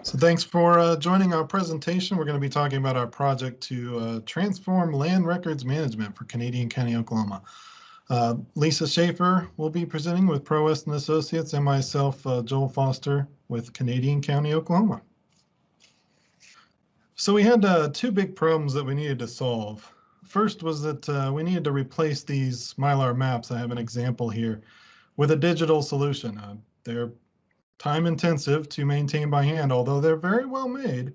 So thanks for joining our presentation. We're going to be talking about our project to transform land records management for Canadian County, Oklahoma. Lisa Schaefer will be presenting with ProWest and Associates, and myself, Joel Foster, with Canadian County, Oklahoma. So we had two big problems that we needed to solve. First was that we needed to replace these Mylar maps. I have an example here with a digital solution. They're time intensive to maintain by hand, although they're very well made.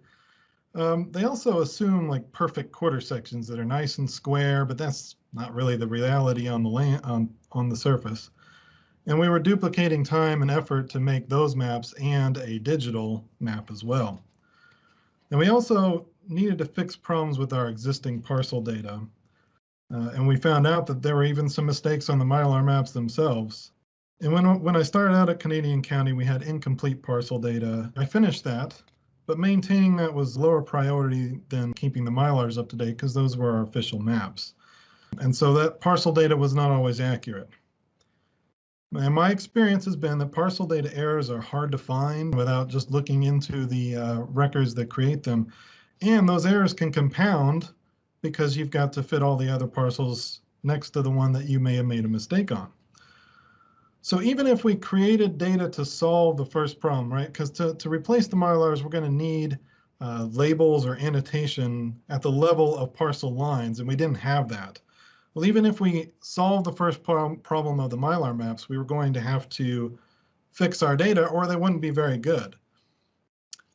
They also assume like perfect quarter sections that are nice and square, but that's not really the reality on the land on the surface. And we were duplicating time and effort to make those maps and a digital map as well. And we also needed to fix problems with our existing parcel data. And we found out that there were even some mistakes on the Mylar maps themselves. And when I started out at Canadian County, we had incomplete parcel data. I finished that, but maintaining that was lower priority than keeping the Mylars up to date because those were our official maps. And so that parcel data was not always accurate. And my experience has been that parcel data errors are hard to find without just looking into the records that create them. And those errors can compound because you've got to fit all the other parcels next to the one that you may have made a mistake on. So even if we created data to solve the first problem, right? Because to replace the Mylars, we're going to need labels or annotation at the level of parcel lines, and we didn't have that. Well, even if we solved the first problem of the Mylar maps, we were going to have to fix our data or they wouldn't be very good.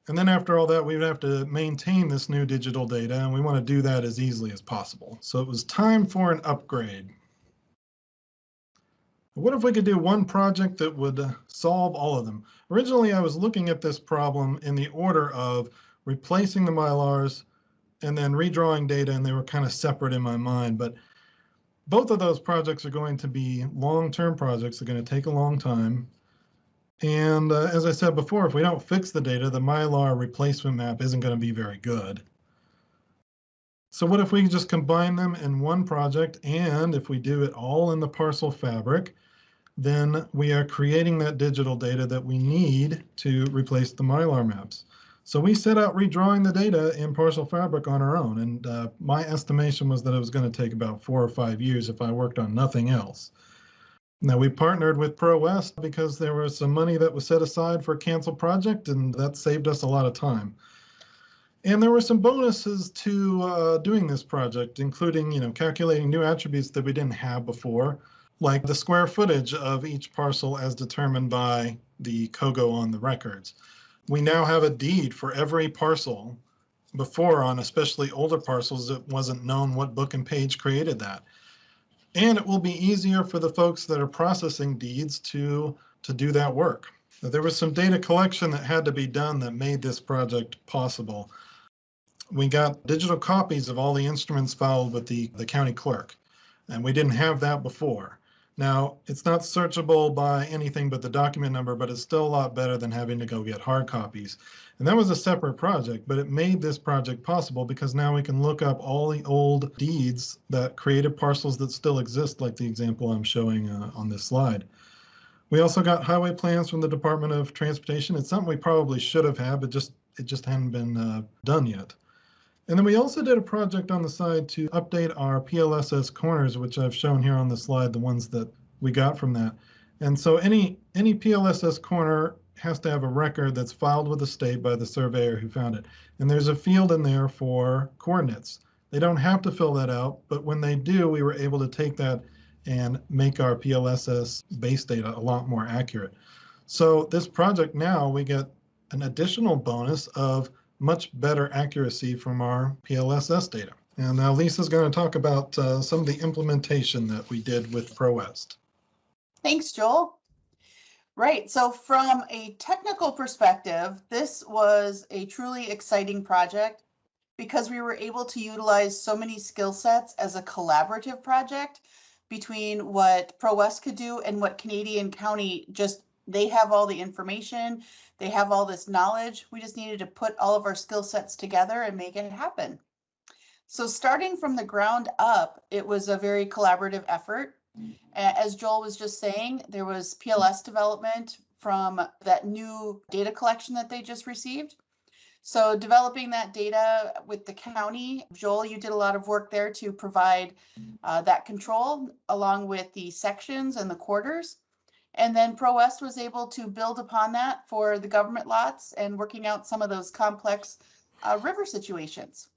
And then after all that, we would have to maintain this new digital data, and we want to do that as easily as possible. So it was time for an upgrade. What if we could do one project that would solve all of them? Originally, I was looking at this problem in the order of replacing the Mylars and then redrawing data, and they were kind of separate in my mind. But both of those projects are going to be long-term projects. They're going to take a long time. And as I said before, if we don't fix the data, the Mylar replacement map isn't going to be very good. So what if we just combine them in one project, and if we do it all in the parcel fabric, then we are creating that digital data that we need to replace the Mylar maps. So we set out redrawing the data in parcel fabric on our own, and my estimation was that it was going to take about 4 or 5 years if I worked on nothing else. Now, we partnered with ProWest because there was some money that was set aside for a canceled project, and that saved us a lot of time. And there were some bonuses to doing this project, including, calculating new attributes that we didn't have before, like the square footage of each parcel as determined by the COGO on the records. We now have a deed for every parcel. Before, on especially older parcels, it wasn't known what book and page created that. And it will be easier for the folks that are processing deeds to do that work. There was some data collection that had to be done that made this project possible. We got digital copies of all the instruments filed with the county clerk, and we didn't have that before. Now, it's not searchable by anything but the document number, but it's still a lot better than having to go get hard copies. And that was a separate project, but it made this project possible because now we can look up all the old deeds that created parcels that still exist, like the example I'm showing on this slide. We also got highway plans from the Department of Transportation. It's something we probably should have had, but it just hadn't been done yet. And then we also did a project on the side to update our PLSS corners, which I've shown here on the slide, the ones that we got from that. And so any PLSS corner has to have a record that's filed with the state by the surveyor who found it. And there's a field in there for coordinates. They don't have to fill that out, but when they do, we were able to take that and make our PLSS base data a lot more accurate. So this project now, we get an additional bonus of much better accuracy from our PLSS data. And now Lisa's going to talk about some of the implementation that we did with ProWest. Thanks, Joel. Right, so from a technical perspective, this was a truly exciting project because we were able to utilize so many skill sets as a collaborative project between what ProWest could do and what Canadian County they have all the information, they have all this knowledge. We just needed to put all of our skill sets together and make it happen. So starting from the ground up, it was a very collaborative effort. As Joel was just saying, there was PLS development from that new data collection that they just received. So developing that data with the county, Joel, you did a lot of work there to provide that control along with the sections and the quarters. And then ProWest was able to build upon that for the government lots and working out some of those complex river situations.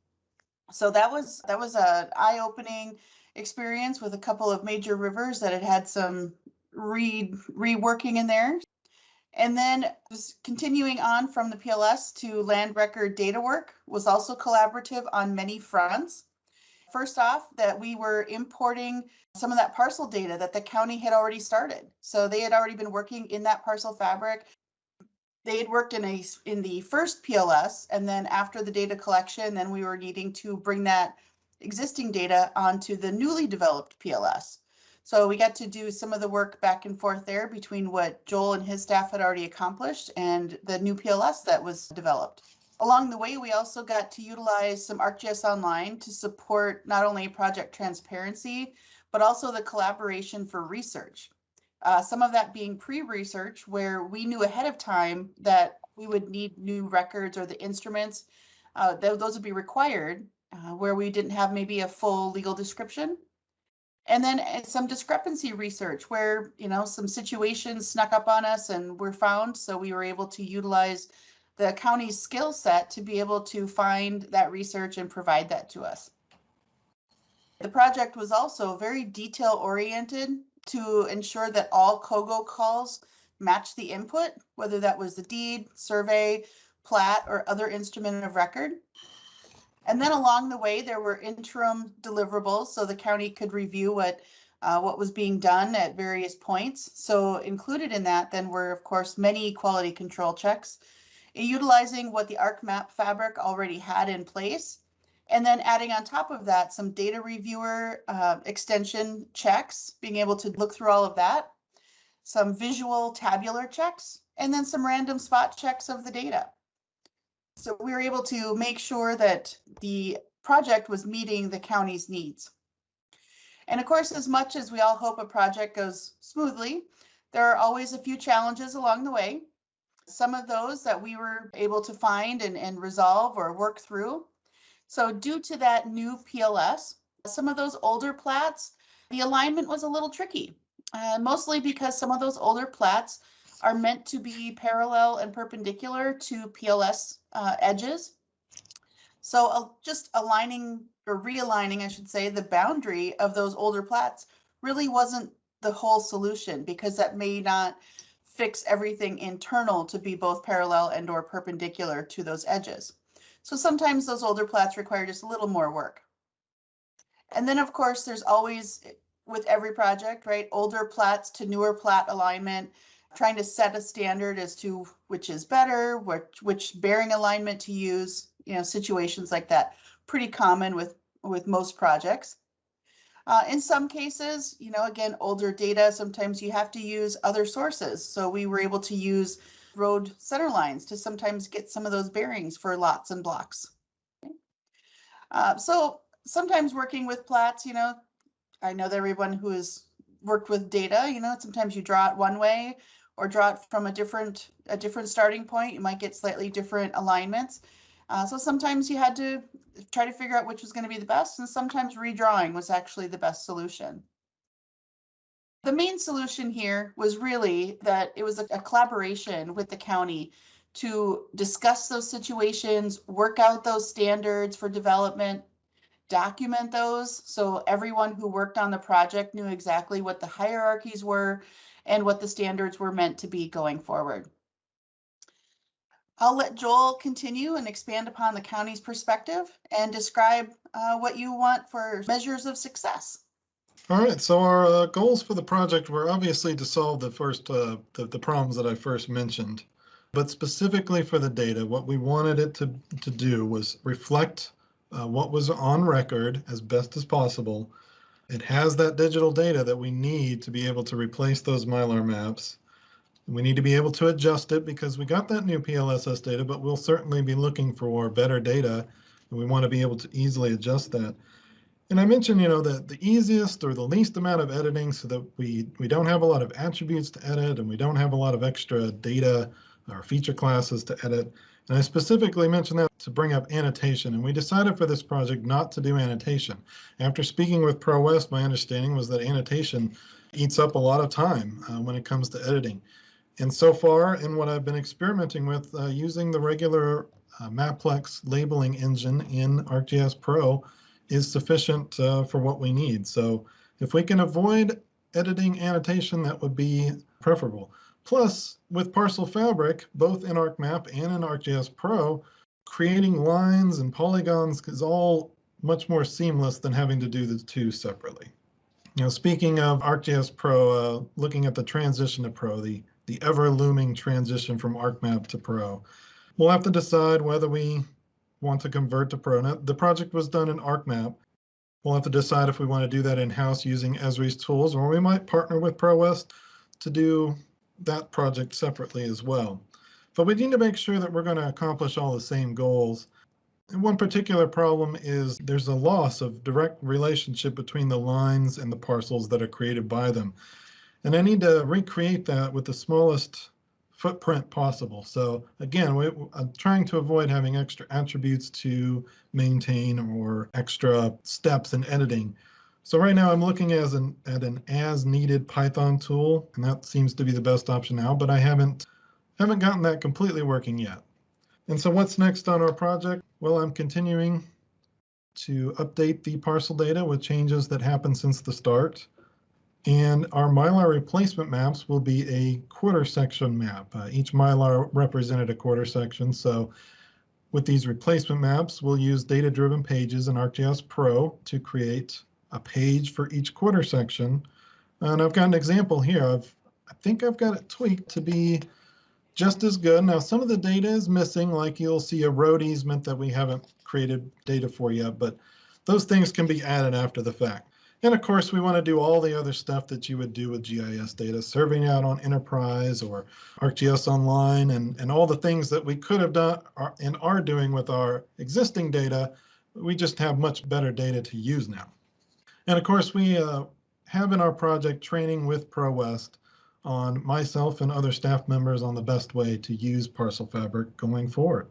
So that was an eye-opening experience with a couple of major rivers that had some reworking in there. And then continuing on from the PLS to land record data work was also collaborative on many fronts. First off, that we were importing some of that parcel data that the county had already started. So they had already been working in that parcel fabric. They had worked in the first PLS, and then after the data collection, then we were needing to bring that existing data onto the newly developed PLS. So we got to do some of the work back and forth there between what Joel and his staff had already accomplished and the new PLS that was developed. Along the way, we also got to utilize some ArcGIS Online to support not only project transparency, but also the collaboration for research. Some of that being pre-research, where we knew ahead of time that we would need new records or the instruments, those would be required, where we didn't have maybe a full legal description. And then some discrepancy research where, some situations snuck up on us and were found. So we were able to utilize the county's skill set to be able to find that research and provide that to us. The project was also very detail oriented to ensure that all COGO calls match the input, whether that was the deed, survey, plat, or other instrument of record. And then along the way, there were interim deliverables so the county could review what was being done at various points. So included in that then were, of course, many quality control checks, utilizing what the ArcMap fabric already had in place, and then adding on top of that some data reviewer extension checks, being able to look through all of that, some visual tabular checks, and then some random spot checks of the data. So we were able to make sure that the project was meeting the county's needs. And of course, as much as we all hope a project goes smoothly, there are always a few challenges along the way. Some of those that we were able to find and resolve or work through. So due to that new PLS, some of those older plats, the alignment was a little tricky, mostly because some of those older plats are meant to be parallel and perpendicular to PLS edges. So just aligning or realigning, I should say, the boundary of those older plats really wasn't the whole solution, because that may not fix everything internal to be both parallel and or perpendicular to those edges. So sometimes those older plats require just a little more work. And then of course, there's always, with every project, right, older plats to newer plat alignment, trying to set a standard as to which is better, which bearing alignment to use, situations like that, pretty common with most projects. In some cases, again, older data, sometimes you have to use other sources. So we were able to use road center lines to sometimes get some of those bearings for lots and blocks. So sometimes working with plats, I know that everyone who has worked with data, sometimes you draw it one way or draw it from a different starting point. You might get slightly different alignments. So sometimes you had to try to figure out which was going to be the best, and sometimes redrawing was actually the best solution. The main solution here was really that it was a collaboration with the county to discuss those situations, work out those standards for development, document those so everyone who worked on the project knew exactly what the hierarchies were and what the standards were meant to be going forward. I'll let Joel continue and expand upon the county's perspective and describe what you want for measures of success. All right, so our goals for the project were obviously to solve the problems that I first mentioned, but specifically for the data, what we wanted it to do was reflect what was on record as best as possible. It has that digital data that we need to be able to replace those Mylar maps. We need to be able to adjust it because we got that new PLSS data, but we'll certainly be looking for better data, and we want to be able to easily adjust that. And I mentioned, that the easiest or the least amount of editing so that we don't have a lot of attributes to edit and we don't have a lot of extra data or feature classes to edit. And I specifically mentioned that to bring up annotation, and we decided for this project not to do annotation. After speaking with ProWest, my understanding was that annotation eats up a lot of time when it comes to editing. And so far, in what I've been experimenting with, using the regular Maplex labeling engine in ArcGIS Pro is sufficient for what we need. So if we can avoid editing annotation, that would be preferable. Plus, with Parcel Fabric, both in ArcMap and in ArcGIS Pro, creating lines and polygons is all much more seamless than having to do the two separately. Speaking of ArcGIS Pro, looking at the transition to Pro, the ever-looming transition from ArcMap to Pro, we'll have to decide whether we want to convert to Pro. Now, the project was done in ArcMap. We'll have to decide if we want to do that in-house using Esri's tools, or we might partner with ProWest to do that project separately as well. But we need to make sure that we're going to accomplish all the same goals. And one particular problem is there's a loss of direct relationship between the lines and the parcels that are created by them. And I need to recreate that with the smallest footprint possible. So again, I'm trying to avoid having extra attributes to maintain or extra steps in editing. So right now I'm looking at an as-needed Python tool, and that seems to be the best option now, but I haven't gotten that completely working yet. And so what's next on our project? Well, I'm continuing to update the parcel data with changes that happened since the start. And our Mylar replacement maps will be a quarter section map. Each Mylar represented a quarter section. So with these replacement maps, we'll use data-driven pages in ArcGIS Pro to create a page for each quarter section. And I've got an example here. I think I've got it tweaked to be just as good. Now, some of the data is missing, like you'll see a road easement that we haven't created data for yet, but those things can be added after the fact. And of course, we want to do all the other stuff that you would do with GIS data, serving out on Enterprise or ArcGIS Online, and all the things that we could have done and are doing with our existing data. We just have much better data to use now. And of course, we have in our project training with ProWest on myself and other staff members on the best way to use Parcel Fabric going forward.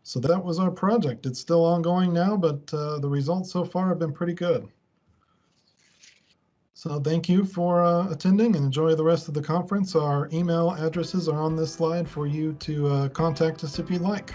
So that was our project. It's still ongoing now, but the results so far have been pretty good. So thank you for attending and enjoy the rest of the conference. Our email addresses are on this slide for you to contact us if you'd like.